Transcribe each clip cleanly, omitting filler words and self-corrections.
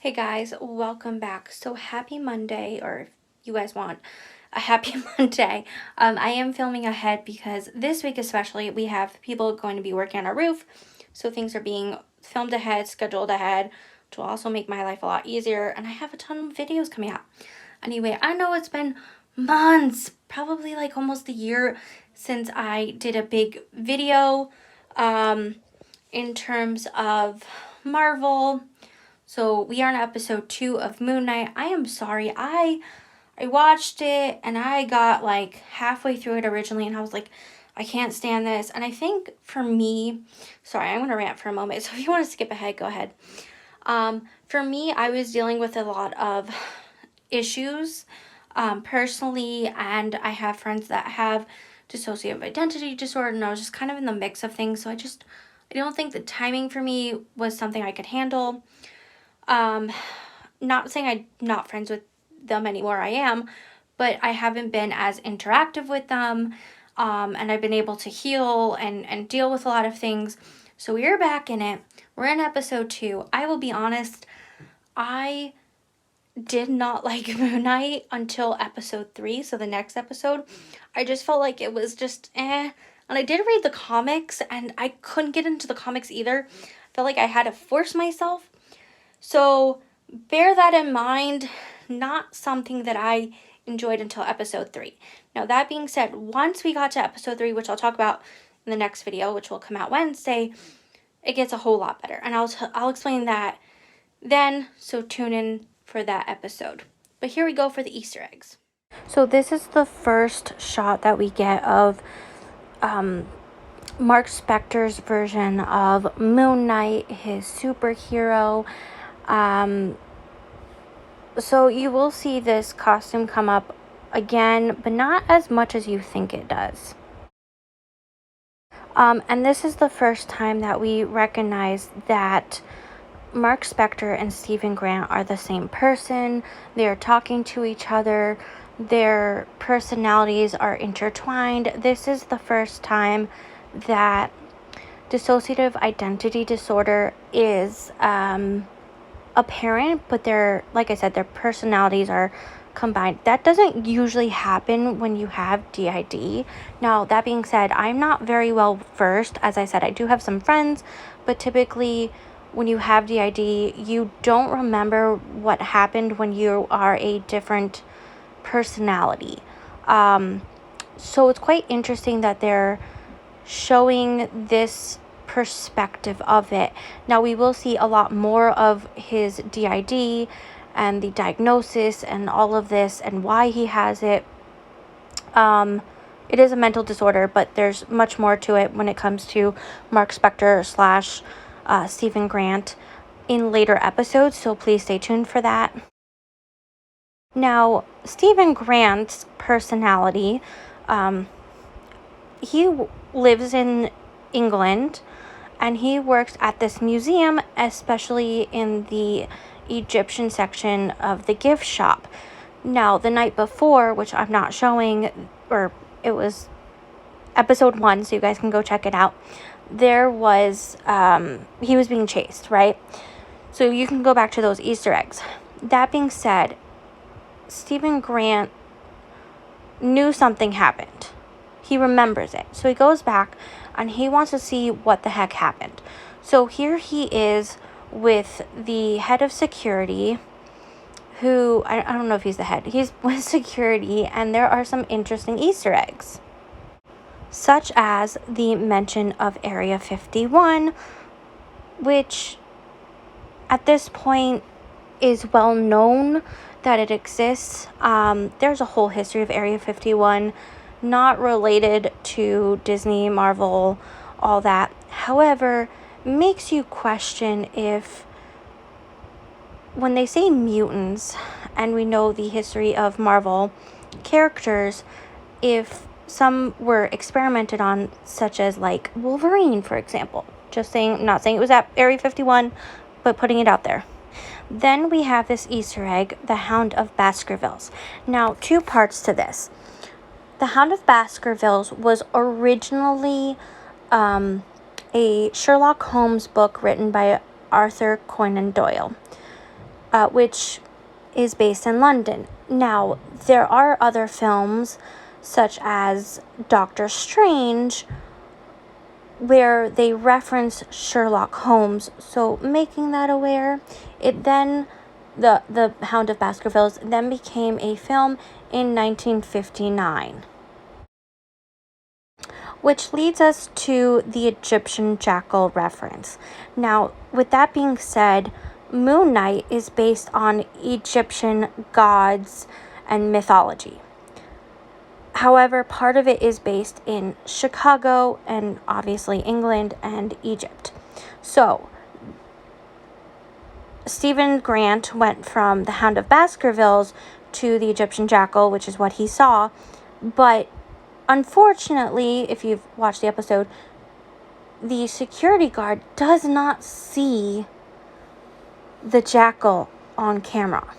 Hey guys, welcome back. So happy Monday, or if you guys want a happy Monday. I am filming ahead because this week especially we have people going to be working on our roof. So things are being filmed ahead, scheduled ahead, which will also make my life a lot easier. And I have a ton of videos coming out. Anyway, I know it's been months, probably like almost a year since I did a big video in terms of Marvel. So we are on episode 2 of Moon Knight. I am sorry. I watched it and I got like halfway through it originally and I was like, I can't stand this. And I think for me, sorry, I'm going to rant for a moment. So if you want to skip ahead, go ahead. For me, I was dealing with a lot of issues personally, and I have friends that have dissociative identity disorder, and I was just kind of in the mix of things. So I don't think the timing for me was something I could handle. Not saying I'm not friends with them anymore, I am, but I haven't been as interactive with them, and I've been able to heal and deal with a lot of things. So we're back in it. We're in episode 2. I will be honest, I did not like Moon Knight until episode 3, so the next episode. I just felt like it was just eh. And I did read the comics, and I couldn't get into the comics either. I felt like I had to force myself. So bear that in mind, not something that I enjoyed until episode 3. Now, that being said, once we got to episode 3, which I'll talk about in the next video, which will come out Wednesday, it gets a whole lot better. And I'll explain that then, so tune in for that episode. But here we go for the Easter eggs. So this is the first shot that we get of Mark Spector's version of Moon Knight, his superhero. So you will see this costume come up again, but not as much as you think it does. And this is the first time that we recognize that Mark Spector and Stephen Grant are the same person. They are talking to each other. Their personalities are intertwined. This is the first time that dissociative identity disorder is apparent, but like I said, their personalities are combined. That doesn't usually happen when you have DID. Now, that being said, I'm not very well versed. As I said, I do have some friends, but typically when you have DID, you don't remember what happened when you are a different personality. So it's quite interesting that they're showing this perspective of it. Now, we will see a lot more of his DID and the diagnosis and all of this and why he has it. It is a mental disorder, but there's much more to it when it comes to Mark Spector / Stephen Grant in later episodes, so please stay tuned for that. Now, Stephen Grant's personality, he lives in England, and he works at this museum, especially in the Egyptian section of the gift shop. Now, the night before, which I'm not showing, or it was episode 1, so you guys can go check it out, there was, he was being chased, right? So you can go back to those Easter eggs. That being said, Stephen Grant knew something happened. He remembers it. So he goes back and he wants to see what the heck happened. So here he is with the head of security, who, I don't know if he's the head. He's with security, and there are some interesting Easter eggs, such as the mention of Area 51, which at this point is well known that it exists. There's a whole history of Area 51, not related to Disney, Marvel, all that. However, makes you question if, when they say mutants, and we know the history of Marvel characters, if some were experimented on, such as like Wolverine, for example. Just saying, not saying it was at Area 51, but putting it out there. Then we have this Easter egg, the Hound of Baskervilles. Now, 2 parts to this. The Hound of Baskervilles was originally a Sherlock Holmes book written by Arthur Conan Doyle. which is based in London. Now, there are other films, such as Doctor Strange, where they reference Sherlock Holmes. So, making that aware, it then, the Hound of Baskervilles then became a film in 1959. Which leads us to the Egyptian jackal reference. Now, with that being said, Moon Knight is based on Egyptian gods and mythology. However, part of it is based in Chicago and obviously England and Egypt. So, Stephen Grant went from the Hound of Baskervilles to the Egyptian jackal, which is what he saw, but unfortunately, if you've watched the episode, the security guard does not see the jackal on camera.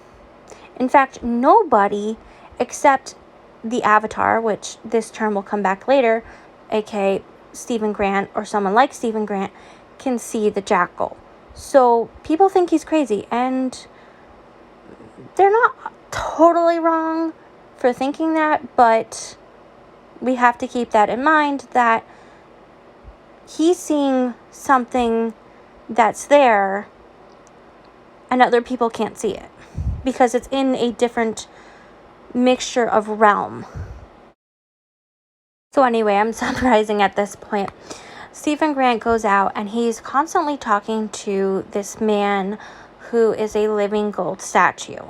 In fact, nobody except the Avatar, which this term will come back later, aka Stephen Grant or someone like Stephen Grant, can see the jackal. So people think he's crazy, and they're not totally wrong for thinking that, but we have to keep that in mind, that he's seeing something that's there and other people can't see it because it's in a different mixture of realm. So anyway, I'm summarizing at this point. Stephen Grant goes out and he's constantly talking to this man who is a living gold statue.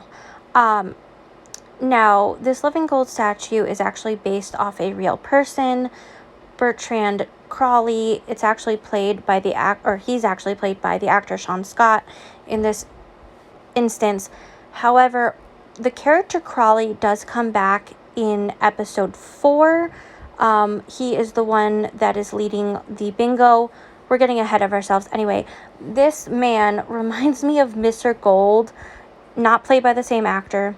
Now, this living gold statue is actually based off a real person, Bertrand Crawley. It's actually played by he's actually played by the actor Sean Scott in this instance. However, the character Crawley does come back in episode 4. He is the one that is leading the bingo. We're getting ahead of ourselves. Anyway, this man reminds me of Mr. Gold, not played by the same actor,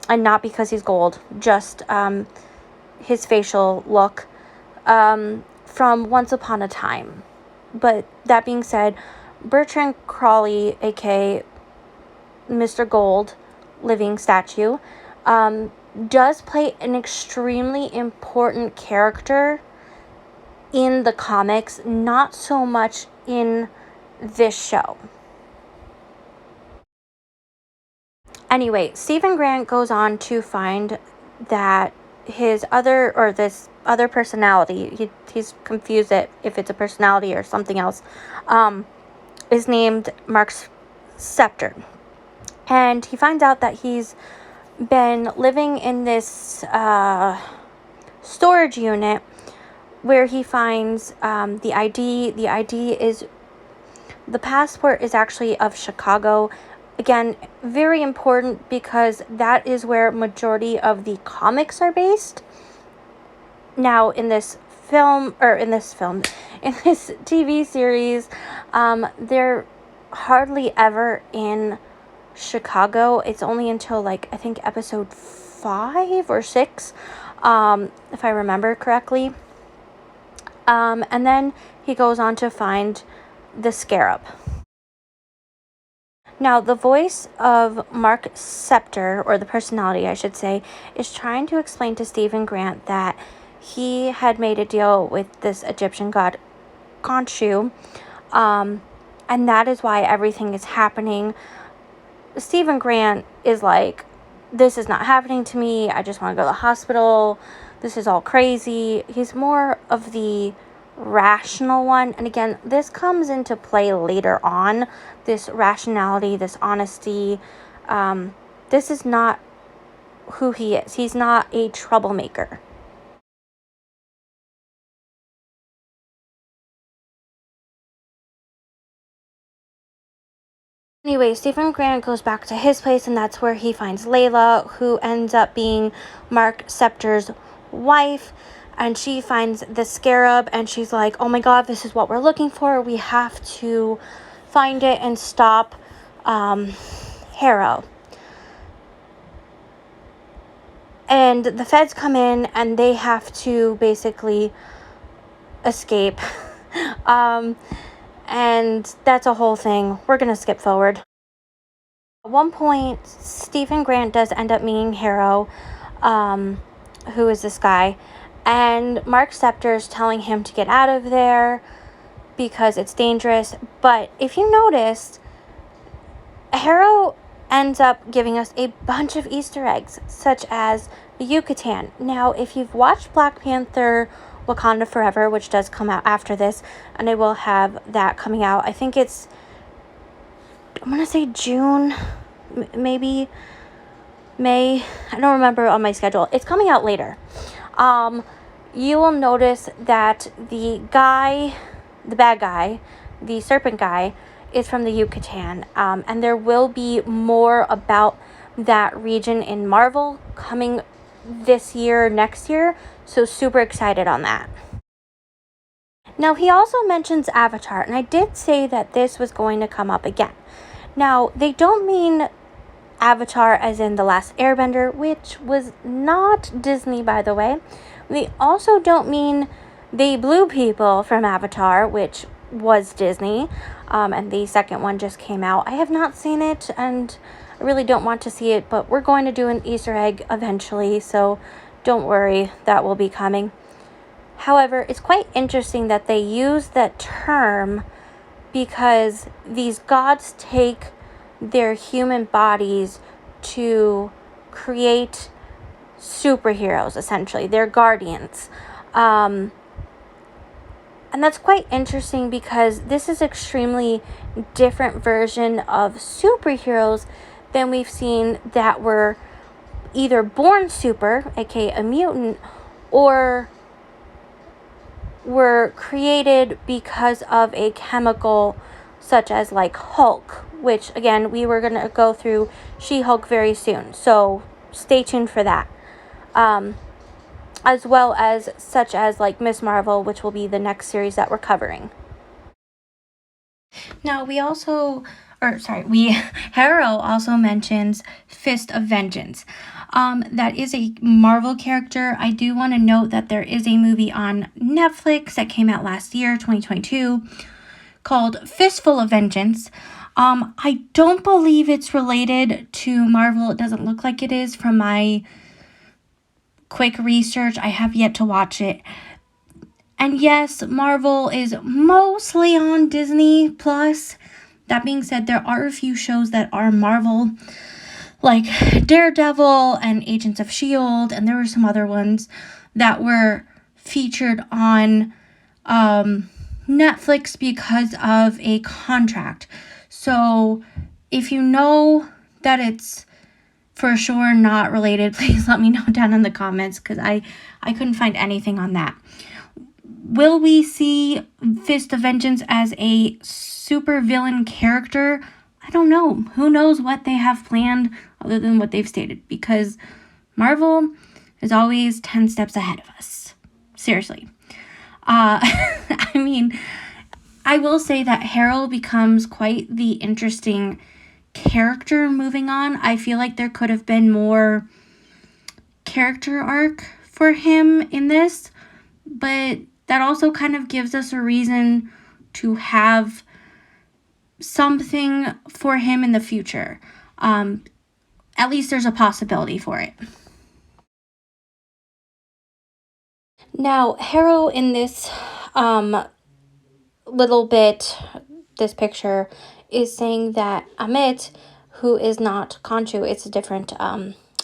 and not because he's gold, just his facial look from Once Upon a Time. But that being said, Bertrand Crawley, aka Mr. Gold, living statue, does play an extremely important character in the comics, not so much in this show. Anyway, Stephen Grant goes on to find that this other personality, he's confused if it's a personality or something else, is named Mark Scepter. And he finds out that he's been living in this storage unit where he finds the ID. The passport is actually of Chicago. Again, very important because that is where majority of the comics are based. Now, in this TV series, they're hardly ever in Chicago. It's only until I think episode 5 or 6, if I remember correctly. And then he goes on to find the Scarab. Now, the voice of Mark Scepter, or the personality, I should say, is trying to explain to Stephen Grant that he had made a deal with this Egyptian god Khonshu, and that is why everything is happening. Stephen Grant is like, this is not happening to me. I just want to go to the hospital. This is all crazy. He's more of the rational one. And again, this comes into play later on. This rationality, this honesty. This is not who he is. He's not a troublemaker. Anyway, Stephen Grant goes back to his place, and that's where he finds Layla, who ends up being Mark Scepter's wife. And she finds the Scarab, and she's like, oh my god, this is what we're looking for. We have to find it and stop Harrow. And the feds come in, and they have to basically escape. And that's a whole thing. We're going to skip forward. At one point, Stephen Grant does end up meeting Harrow, who is this guy, and Mark Septor's telling him to get out of there because it's dangerous. But if you noticed, Harrow ends up giving us a bunch of Easter eggs, such as the Yucatan. Now, if you've watched Black Panther Wakanda Forever, which does come out after this, and I will have that coming out, I think it's, I'm going to say June, maybe May. I don't remember on my schedule. It's coming out later. You will notice that the bad guy, the serpent guy, is from the Yucatan. And there will be more about that region in Marvel coming this year, next year. So super excited on that. Now, he also mentions Avatar, and I did say that this was going to come up again. Now, they don't mean Avatar as in The Last Airbender, which was not Disney, by the way. They also don't mean the blue people from Avatar, which was Disney, and the second one just came out. I have not seen it, and I really don't want to see it, but we're going to do an Easter egg eventually, so don't worry, that will be coming. However, it's quite interesting that they use that term because these gods take their human bodies to create superheroes, essentially. They're guardians. And that's quite interesting because this is extremely different version of superheroes than we've seen that were either born super, aka a mutant, or were created because of a chemical such as like Hulk, which again, we were going to go through She-Hulk very soon. So stay tuned for that. As well as such as like Miss Marvel, which will be the next series that we're covering. Now, Harrow also mentions Fist of Vengeance. That is a Marvel character. I do want to note that there is a movie on Netflix that came out last year, 2022, called Fistful of Vengeance. I don't believe it's related to Marvel. It doesn't look like it is from my quick research. I have yet to watch it. And yes, Marvel is mostly on Disney Plus. That being said, there are a few shows that are Marvel, like Daredevil and Agents of S.H.I.E.L.D., and there were some other ones that were featured on Netflix because of a contract. So if you know that it's for sure not related, please let me know down in the comments because I couldn't find anything on that. Will we see Fist of Vengeance as a super villain character? I don't know. Who knows what they have planned other than what they've stated, because Marvel is always 10 steps ahead of us. Seriously. I mean, I will say that Harrow becomes quite the interesting character moving on. I feel like there could have been more character arc for him in this, but that also kind of gives us a reason to have something for him in the future. At least there's a possibility for it. Now, Harrow in this this picture, is saying that Ammit, who is not Khonshu, it's a different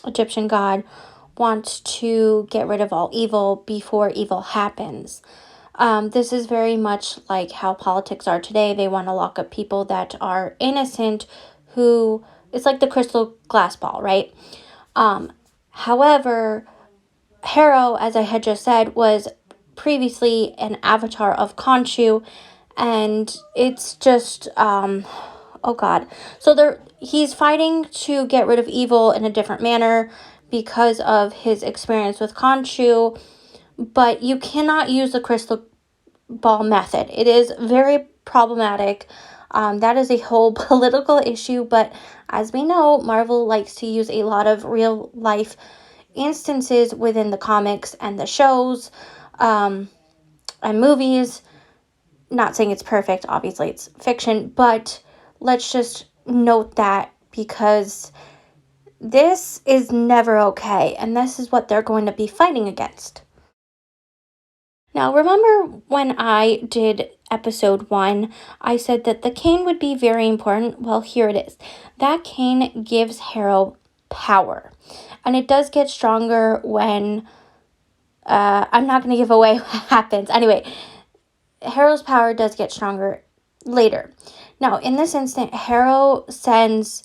Egyptian god, wants to get rid of all evil before evil happens. This is very much like how politics are today. They want to lock up people that are innocent, who, it's like the crystal glass ball, right? However, Harrow, as I had just said, was previously an avatar of Khonshu, and it's just, oh god. So he's fighting to get rid of evil in a different manner because of his experience with Khonshu, but you cannot use the crystal ball method. It is very problematic. That is a whole political issue, but as we know, Marvel likes to use a lot of real life instances within the comics and the shows and movies. Not saying it's perfect, obviously it's fiction, but let's just note that because this is never okay, and this is what they're going to be fighting against. Now, remember when I did episode 1, I said that the cane would be very important? Well, here it is. That cane gives Harrow power, and it does get stronger when, I'm not going to give away what happens. Anyway, Harrow's power does get stronger later. Now, in this instant, Harrow sends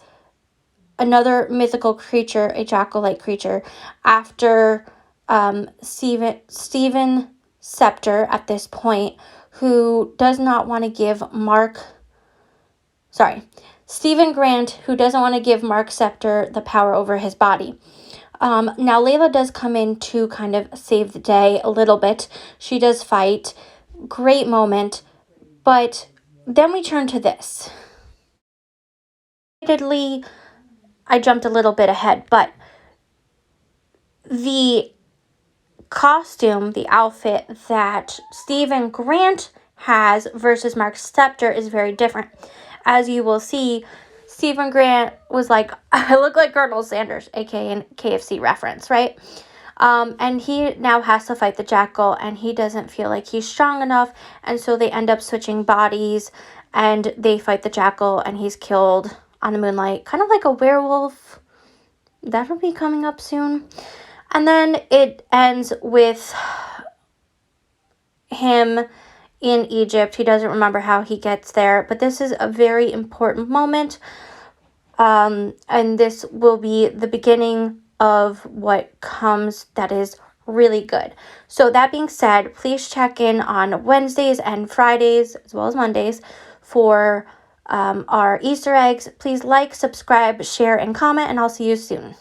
another mythical creature, a jackal-like creature, after Stephen Scepter at this point, who does not want to give Stephen Grant, who doesn't want to give Mark Scepter the power over his body. Now, Layla does come in to kind of save the day a little bit. She does fight. Great moment. But then we turn to this. Admittedly, I jumped a little bit ahead, but the costume, the outfit that Stephen Grant has versus Mark Scepter is very different. As you will see, Stephen Grant was like, I look like Colonel Sanders, aka a KFC reference, right? And he now has to fight the jackal, and he doesn't feel like he's strong enough, and so they end up switching bodies, and they fight the jackal, and he's killed on the moonlight, kind of like a werewolf. That'll be coming up soon. And then it ends with him in Egypt. He doesn't remember how he gets there, but this is a very important moment. And this will be the beginning of what comes that is really good. So that being said, please check in on Wednesdays and Fridays, as well as Mondays, for our Easter eggs. Please like, subscribe, share, and comment, and I'll see you soon.